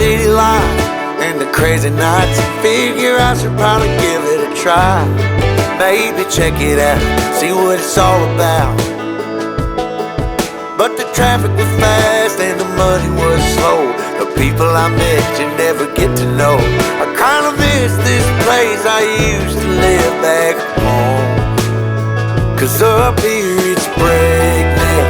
city life and the crazy nights. Figure I should probably give it a try. Maybe check it out, see what it's all about. But the traffic was fast and the money was slow. The people I met you never get to know. I kinda miss this place I used to live back home. 'Cause up here it's breakneck,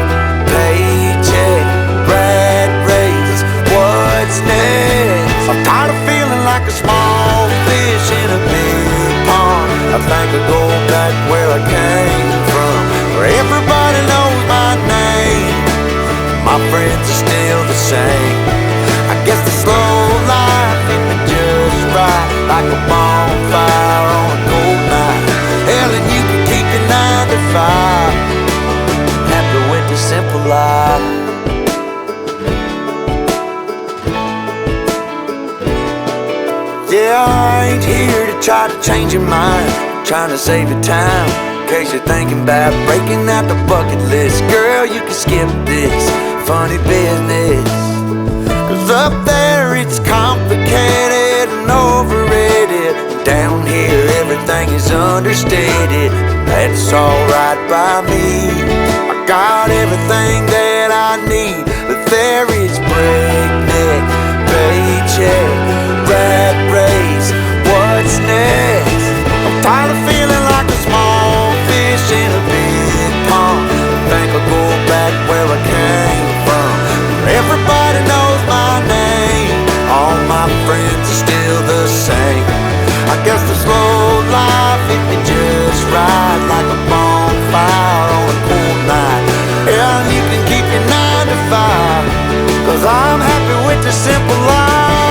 paycheck, rat race, what's next? I'm tired of feeling like a small fish in a big pond. I think I'll go back where I came from, where everybody knows my name. My friends are still the same. I guess the slow life hit me just right, like a bonfire on a cold night. Hell, and you can keep your 9 to 5. Happy with the simple life. Yeah, I ain't here to try to change your mind, trying to save your time. In case you're thinking about breaking out the bucket list, girl, you can skip this funny business. 'Cause up there it's complicated and overrated. Down here everything is understated. That's alright by me. I got everything that I need, but there is breakneck, paycheck, rat race, what's next? I'm tired of feeling like a small fish in a big pond. I think I'll go back where I came from, where everybody knows my name. All my friends are still the same. I guess the slow life hit me just right, like a bonfire on a cold night. Yeah, you can keep your 9 to 5, 'cause I'm happy with the simple life.